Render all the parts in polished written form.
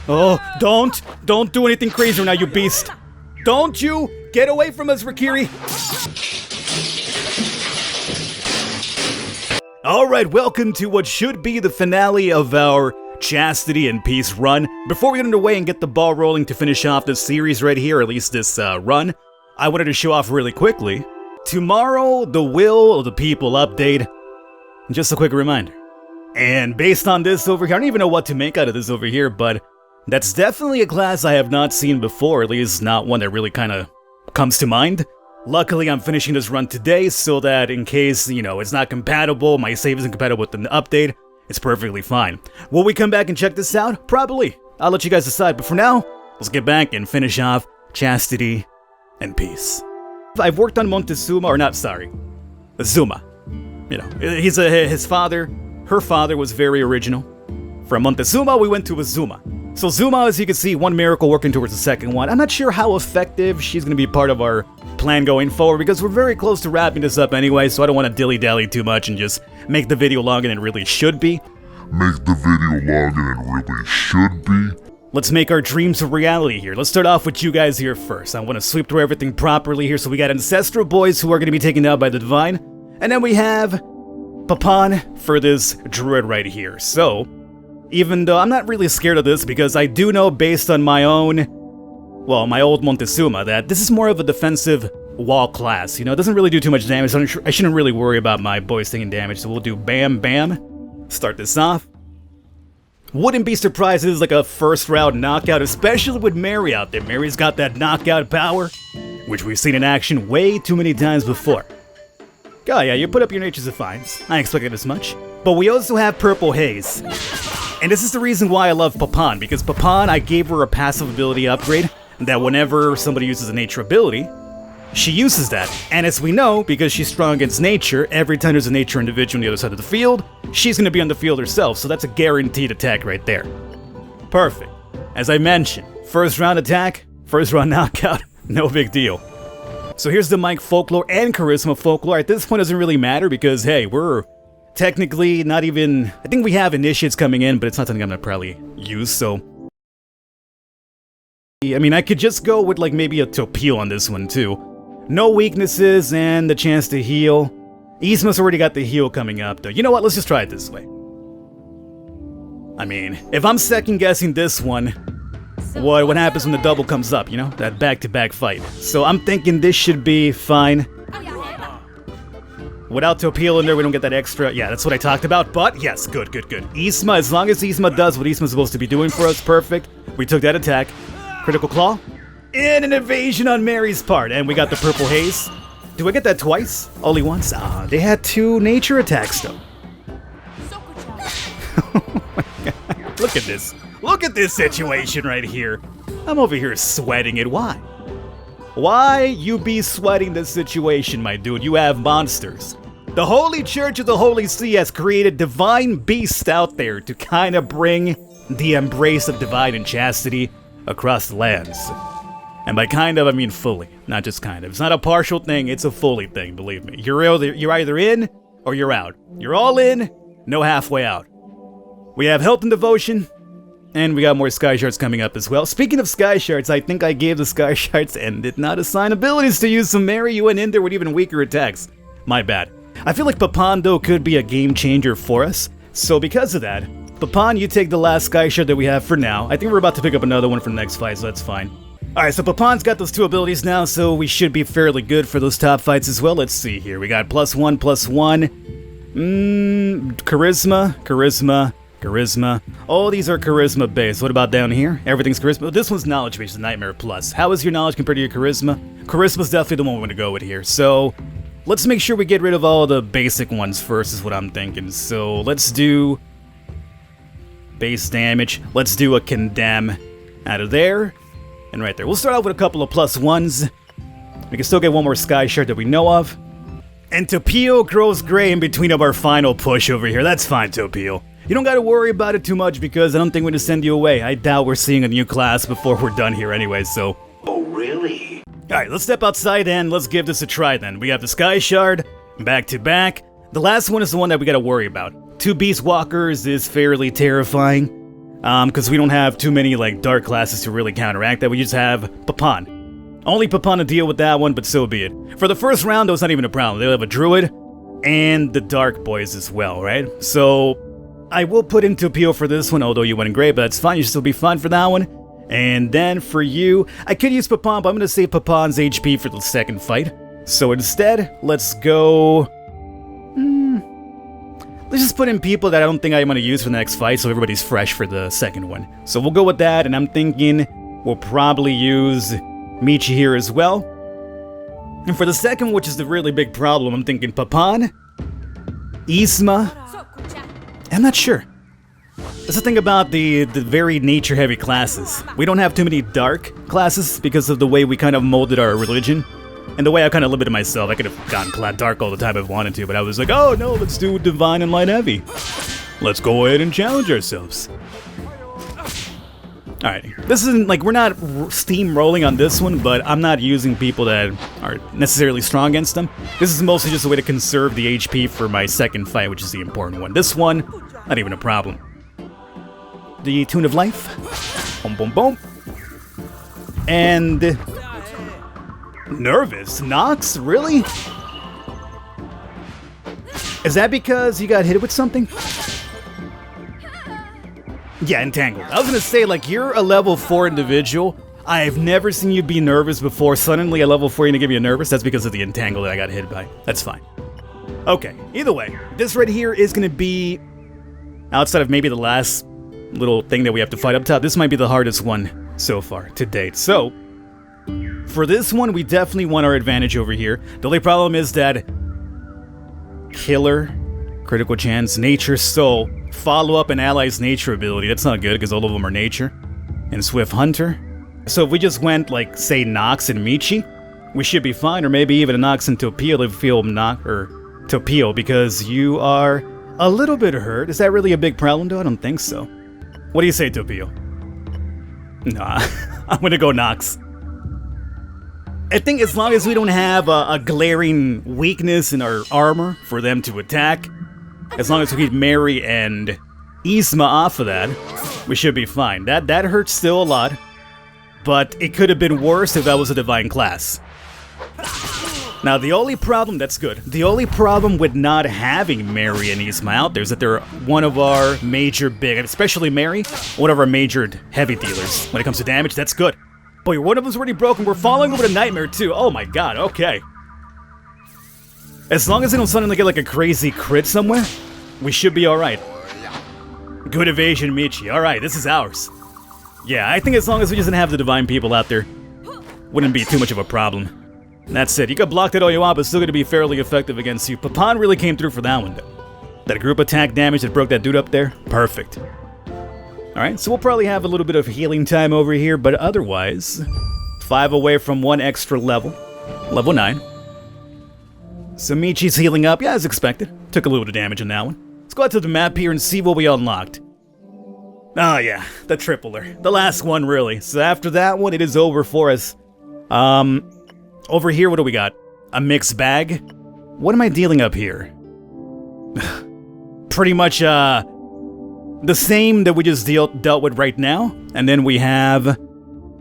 Oh, don't do anything crazy now, you beast. Don't you get away from us, Rikiri. Alright, welcome to what should be the finale of our Chastity and Peace run. Before we get underway and get the ball rolling to finish off this series right here, or at least this run, I wanted to show off really quickly. Tomorrow, the Will of the People update. Just a quick reminder. And based on this over here, I don't even know what to make out of this over here, but that's definitely a class I have not seen before, at least not one that really kind of comes to mind. Luckily, I'm finishing this run today so that in case, it's not compatible, my save isn't compatible with the update, it's perfectly fine. Will we come back and check this out? Probably. I'll let you guys decide, but for now, let's get back and finish off Chastity and Peace. I've worked on Montezuma, Zuma. His father, her father was very original. From Montezuma, we went to Azuma. So Zuma, as you can see, one miracle working towards the second one. I'm not sure how effective she's going to be part of our plan going forward because we're very close to wrapping this up anyway, so I don't want to dilly-dally too much and just make the video longer than it really should be. Let's make our dreams a reality here. Let's start off with you guys here first. I want to sweep through everything properly here. So we got ancestral boys who are going to be taken out by the divine. And then we have Papan for this druid right here. So, even though I'm not really scared of this because I do know based on my old Montezuma that this is more of a defensive wall class. It doesn't really do too much damage, so I shouldn't really worry about my boys taking damage. So we'll do bam, bam. Start this off. Wouldn't be surprised if this is like a first round knockout, especially with Mary out there. Mary's got that knockout power, which we've seen in action way too many times before. Oh yeah, you put up your Nature's Defiance. I expected as much. But we also have Purple Haze. And this is the reason why I love Papan, because Papan, I gave her a passive ability upgrade that whenever somebody uses a nature ability, she uses that. And as we know, because she's strong against nature, every time there's a nature individual on the other side of the field, she's going to be on the field herself, so that's a guaranteed attack right there. Perfect. As I mentioned, first round attack, first round knockout, no big deal. So here's the Mike Folklore and Charisma Folklore. At this point, it doesn't really matter because, hey, we're technically not even... I think we have initiates coming in, but it's not something I'm going to probably use, so... I mean, I could just go with, maybe a Topil on this one, too. No weaknesses and the chance to heal. Isma's already got the heal coming up, though. You know what? Let's just try it this way. I mean, if I'm second-guessing this one... What happens when the double comes up, that back-to-back fight. So I'm thinking this should be fine. Without Topil in there, we don't get that extra. Yeah, that's what I talked about, but yes, good. Isma, as long as Isma does what Isma's supposed to be doing for us, perfect. We took that attack. Critical Claw. And an evasion on Mary's part, and we got the Purple Haze. Do I get that twice? Only once? They had 2 nature attacks, though. Oh my god. Look at this. Look at this situation right here. I'm over here sweating it. Why? Why you be sweating this situation, my dude? You have monsters. The Holy Church of the Holy See has created divine beasts out there to kind of bring the embrace of divine and chastity across the lands. And by kind of, I mean fully, not just kind of. It's not a partial thing, it's a fully thing, believe me. You're either in or you're out. You're all in, no halfway out. We have health and devotion. And we got more Sky Shards coming up as well. Speaking of Sky Shards, I think I gave the Sky Shards and did not assign abilities to use some Mary. You went in there with even weaker attacks. My bad. I feel like Papan, though, could be a game changer for us. So because of that, Papan, you take the last Sky Shard that we have for now. I think we're about to pick up another one for the next fight, so that's fine. Alright, so Papan's got those 2 abilities now, so we should be fairly good for those top fights as well. Let's see here. We got +1, +1. Charisma. Oh, these are charisma based. What about down here? Everything's charisma. This one's knowledge based, Nightmare Plus. How is your knowledge compared to your charisma? Charisma's definitely the one we're going to go with here. So, let's make sure we get rid of all the basic ones first is what I'm thinking. So, let's do base damage. Let's do a condemn out of there and right there. We'll start out with a couple of +1s. We can still get one more Sky Shard that we know of. And Topil grows gray in between of our final push over here. That's fine, Topil. You don't gotta worry about it too much because I don't think we're gonna send you away. I doubt we're seeing a new class before we're done here anyway, so... Oh, really? Alright, let's step outside and let's give this a try then. We have the Sky Shard, back to back. The last one is the one that we gotta worry about. 2 Beast Walkers is fairly terrifying. Because we don't have too many, like, dark classes to really counteract that. We just have Papan. Only Papan to deal with that one, but so be it. For the first round, though, it's not even a problem. They'll have a druid and the dark boys as well, right? So I will put in Topio for this one, although you went in gray, but that's fine. You should still be fine for that one. And then for you, I could use Papan, but I'm going to save Papan's HP for the second fight. So instead, let's go... Let's just put in people that I don't think I'm going to use for the next fight, so everybody's fresh for the second one. So we'll go with that, and I'm thinking we'll probably use Michi here as well. And for the second, which is the really big problem, I'm thinking Papan, Isma. I'm not sure. That's the thing about the very nature-heavy classes. We don't have too many dark classes because of the way we kind of molded our religion. And the way I kind of limited myself. I could have gone dark all the time if I wanted to, but I was like, oh no, let's do divine and light heavy. Let's go ahead and challenge ourselves. Alright, this isn't like, we're not steamrolling on this one, but I'm not using people that are necessarily strong against them. This is mostly just a way to conserve the HP for my second fight, which is the important one. This one, not even a problem. The Tune of Life. Boom, boom, boom. And... nervous? Nox? Really? Is that because you got hit with something? Yeah, entangled. I was gonna say, like, you're a level 4 individual. I've never seen you be nervous before. Suddenly a level 4 you're gonna give you nervous. That's because of the entangle that I got hit by. That's fine. Okay, either way, this right here is gonna be, outside of maybe the last little thing that we have to fight up top, this might be the hardest one so far to date. So, for this one, we definitely want our advantage over here. The only problem is that Killer, Critical Chance, Nature, Soul, Follow Up, and Ally's Nature ability. That's not good because all of them are Nature. And Swift Hunter. So if we just went, like, say, Nox and Michi, we should be fine. Or maybe even a Nox and Topio if we feel Topio, because you are a little bit hurt. Is that really a big problem, though? I don't think so. What do you say, Topio? Nah, I'm gonna go Nox. I think as long as we don't have a glaring weakness in our armor for them to attack, as long as we keep Mary and Isma off of that, we should be fine. That hurts still a lot, but it could have been worse if that was a divine class. Now the only problem, that's good, the only problem with not having Mary and Isma out there is that they're one of our major big, especially Mary, one of our major heavy dealers. When it comes to damage, that's good. Boy, one of them's already broken. We're following over a nightmare too. Oh my god, okay. As long as they don't suddenly get like a crazy crit somewhere, we should be alright. Good evasion, Michi. Alright, this is ours. Yeah, I think as long as we just didn't have the divine people out there, wouldn't be too much of a problem. That's it. You got blocked it all you want, but it's still going to be fairly effective against you. Papan really came through for that one, though. That group attack damage that broke that dude up there, perfect. Alright, so we'll probably have a little bit of healing time over here, but otherwise, 5 away from 1 extra level. Level 9. So Michi's healing up, yeah, as expected. Took a little bit of damage on that one. Let's go out to the map here and see what we unlocked. Oh yeah, the tripler. The last one, really. So after that one, it is over for us. Over here, what do we got? A mixed bag? What am I dealing up here? Pretty much, the same that we just dealt with right now, and then we have,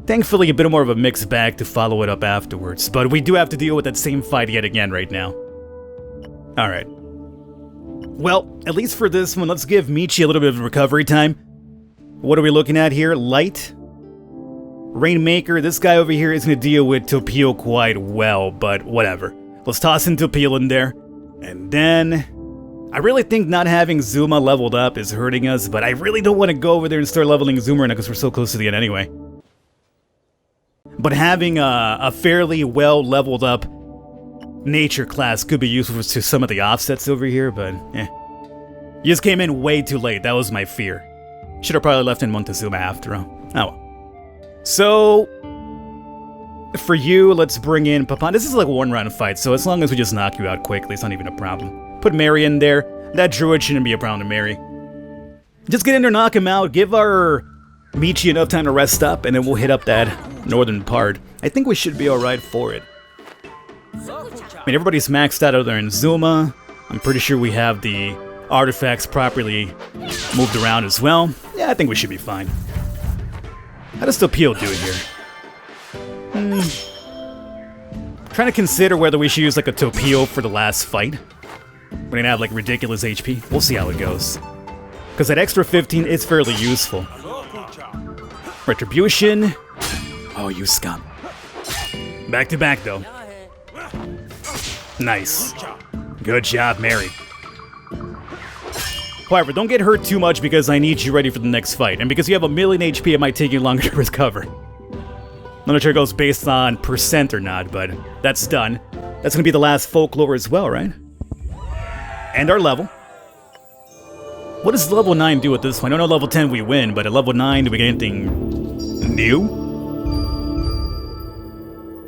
thankfully, a bit more of a mixed bag to follow it up afterwards, but we do have to deal with that same fight yet again right now. Alright. Well, at least for this one, let's give Michi a little bit of recovery time. What are we looking at here? Light. Rainmaker, this guy over here is going to deal with Topio quite well, but whatever. Let's toss in Topio in there, and then... I really think not having Zuma leveled up is hurting us, but I really don't want to go over there and start leveling Zuma because we're so close to the end anyway. But having a fairly well leveled up nature class could be useful to some of the offsets over here, but eh. You just came in way too late, that was my fear. Should have probably left in Montezuma after all. Oh well. So, for you, let's bring in Papan. This is like a one-round fight, so as long as we just knock you out quickly, it's not even a problem. Put Mary in there. That druid shouldn't be a problem to Mary. Just get in there, knock him out, give our Michi enough time to rest up, and then we'll hit up that northern part. I think we should be alright for it. I mean, everybody's maxed out other than Zuma. I'm pretty sure we have the artifacts properly moved around as well. Yeah, I think we should be fine. How does Topio do here? Trying to consider whether we should use like a Topio for the last fight. We're gonna have like ridiculous HP. We'll see how it goes. Because that extra 15 is fairly useful. Retribution. Oh, you scum. Back to back though. Nice. Good job, Mary. However, don't get hurt too much because I need you ready for the next fight. And because you have a million HP, it might take you longer to recover. I'm not sure it goes based on percent or not, but that's done. That's gonna be the last folklore as well, right? And our level. What does level 9 do at this point? I know level 10 we win, but at level 9, do we get anything new?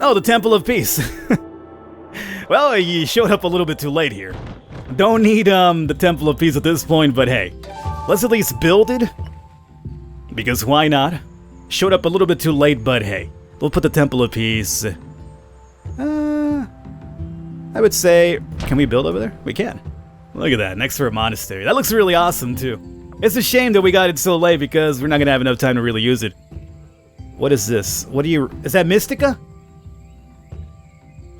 Oh, the Temple of Peace. Well, you showed up a little bit too late here. Don't need the Temple of Peace at this point, but hey, let's at least build it. Because why not? Showed up a little bit too late, but hey, we'll put the Temple of Peace. I would say, can we build over there? We can. Look at that, next to a monastery. That looks really awesome too. It's a shame that we got it so late because we're not gonna have enough time to really use it. What is this? Is that Mystica?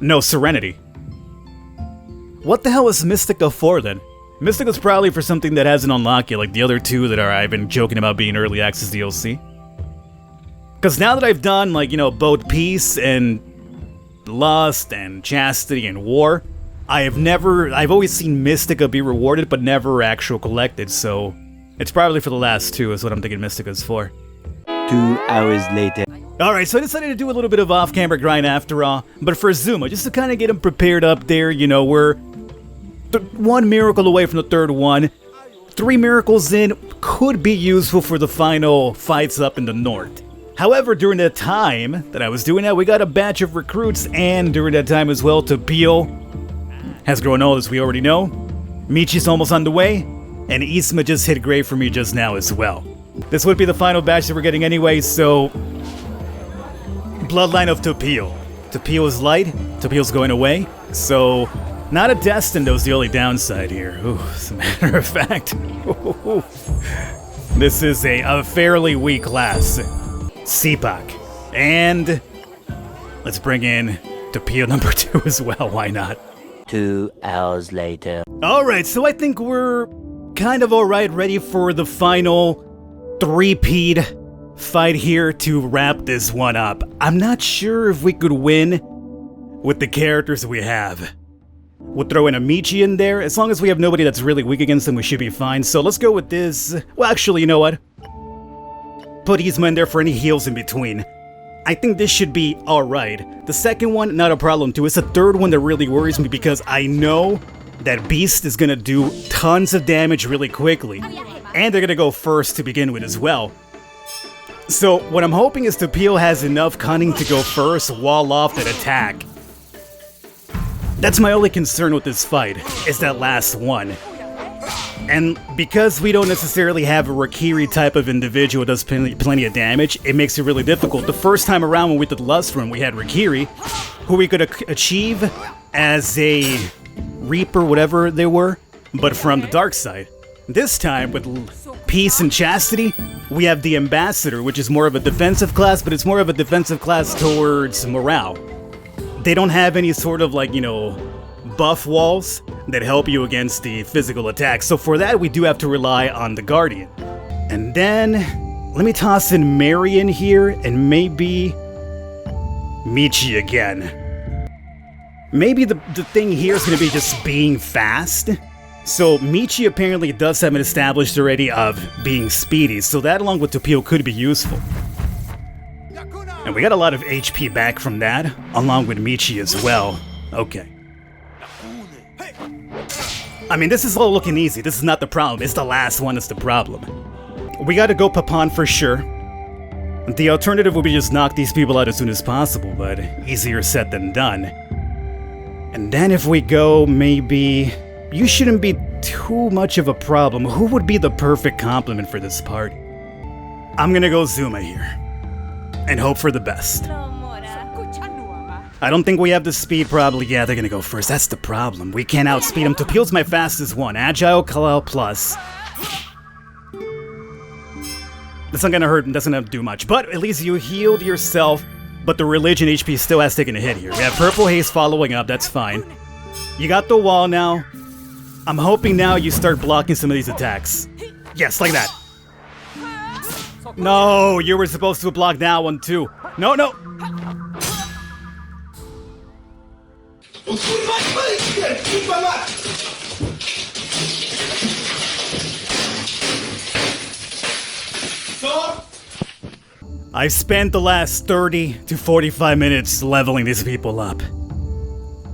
No, Serenity. What the hell is Mystica for then? Mystica's probably for something that hasn't unlocked yet, like the other two that I've been joking about being early access DLC. Because now that I've done, like, you know, both Peace and Lust and Chastity and War, I've always seen Mystica be rewarded, but never actual collected, so it's probably for the last two is what I'm thinking Mystica's for. 2 hours later. Alright, so I decided to do a little bit of off-camera grind after all, but for Zuma, just to kind of get him prepared up there, you know, we're one miracle away from the third one. 3 miracles in could be useful for the final fights up in the north. However, during that time that I was doing that, we got a batch of recruits, and during that time as well, Topio has grown old, as we already know. Michi's almost on the way, and Isma just hit gray for me just now as well. This would be the final batch that we're getting anyway, so... Bloodline of Topio. Topio's light, Topio's going away, so... Not a Destined, though, is the only downside here. Ooh, as a matter of fact. This is a fairly weak class. CPAC. And... let's bring in Topio number 2 as well, why not? 2 hours later. Alright, so I think we're kind of alright, ready for the final three-peat fight here to wrap this one up. I'm not sure if we could win with the characters we have. We'll throw in a Michi in there. As long as we have nobody that's really weak against them, we should be fine. So let's go with this. Well, actually, you know what? Put Isma in there for any heals in between. I think this should be alright. The second one, not a problem too. It's the third one that really worries me because I know that Beast is gonna do tons of damage really quickly. And they're gonna go first to begin with as well. So what I'm hoping is Topio has enough cunning to go first, wall off that attack. That's my only concern with this fight, is that last one. And because we don't necessarily have a Rakiri type of individual that does plenty of damage, it makes it really difficult. The first time around when we did the Lust Run, we had Rakiri, who we could achieve as a Reaper, whatever they were, but from the dark side. This time, with Peace and Chastity, we have the Ambassador, which is more of a defensive class, but it's more of a defensive class towards morale. They don't have any sort of, like, you know, buff walls that help you against the physical attacks. So for that, we do have to rely on the Guardian. And then, let me toss in Mary in here, and maybe Michi again. Maybe the thing here is going to be just being fast. So Michi apparently does have it established already of being speedy, so that along with Topio could be useful. And we got a lot of HP back from that, along with Michi as well. Okay. I mean, this is all looking easy. This is not the problem. It's the last one that's the problem. We gotta go Papan for sure. The alternative would be just knock these people out as soon as possible, but easier said than done. And then if we go, maybe... You shouldn't be too much of a problem. Who would be the perfect complement for this party? I'm gonna go Zuma here. And hope for the best. I don't think we have the speed, probably. Yeah, they're gonna go first. That's the problem. We can't outspeed them. Topio's my fastest one. Agile, Kalal Plus. That's not gonna hurt, that's not gonna do much. But at least you healed yourself, but the religion HP still has taken a hit here. We have Purple Haze following up, that's fine. You got the wall now. I'm hoping now you start blocking some of these attacks. Yes, like that. No, you were supposed to block that one too. No, no. I've spent the last 30 to 45 minutes leveling these people up.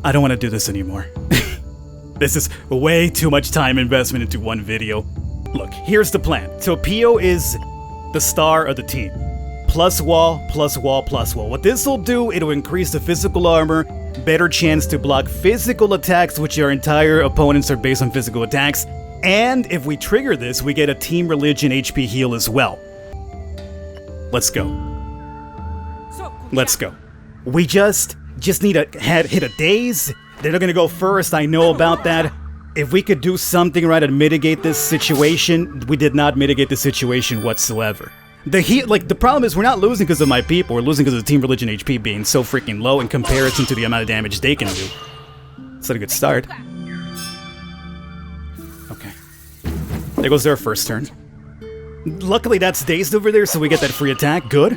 I don't want to do this anymore. This is way too much time investment into one video. Look, here's the plan. Topio is the star of the team. Plus wall, plus wall, plus wall. What this will do, it'll increase the physical armor, better chance to block physical attacks, which our entire opponents are based on physical attacks. And if we trigger this, we get a Team Religion HP heal as well. Let's go. Let's go. We just need to hit a daze. They're gonna go first, I know about that. If we could do something right and mitigate this situation, we did not mitigate the situation whatsoever. The problem is we're not losing because of my people, we're losing because of the Team Religion HP being so freaking low in comparison to the amount of damage they can do. It's not a good start. Okay. There goes their first turn. Luckily that's dazed over there, so we get that free attack. Good.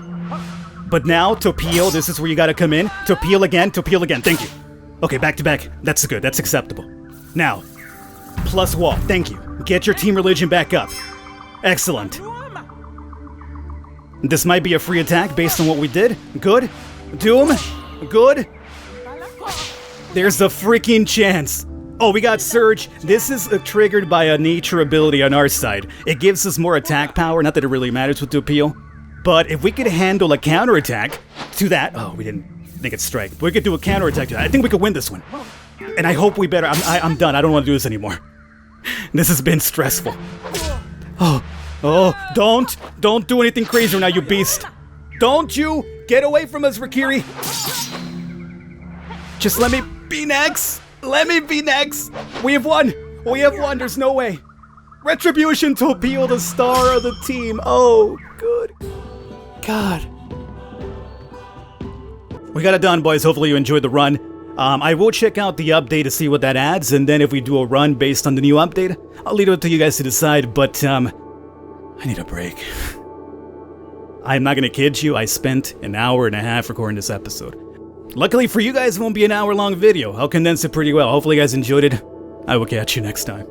But now, Topio, this is where you gotta come in. Topio again, thank you. Okay, back to back. That's good, that's acceptable. Now, plus wall, thank you. Get your Team Religion back up. Excellent. This might be a free attack based on what we did. Good. Doom. Good. There's a freaking chance. Oh, we got Surge. This is triggered by a nature ability on our side. It gives us more attack power, not that it really matters with Topio. But if we could handle a counterattack to that... Oh, we didn't think it's strike. But we could do a counterattack to that. I think we could win this one. And I hope we better... I'm done. I don't want to do this anymore. This has been stressful. Oh, don't do anything crazy now, you beast. Don't you get away from us, Rikiri. Just let me be next. Let me be next. We have won. There's no way. Retribution, Topio, the star of the team. Oh, good God. We got it done, boys. Hopefully you enjoyed the run. I will check out the update to see what that adds, and then if we do a run based on the new update, I'll leave it to you guys to decide, but, I need a break. I'm not gonna kid you, I spent an hour and a half recording this episode. Luckily for you guys, it won't be an hour-long video. I'll condense it pretty well. Hopefully you guys enjoyed it. I will catch you next time.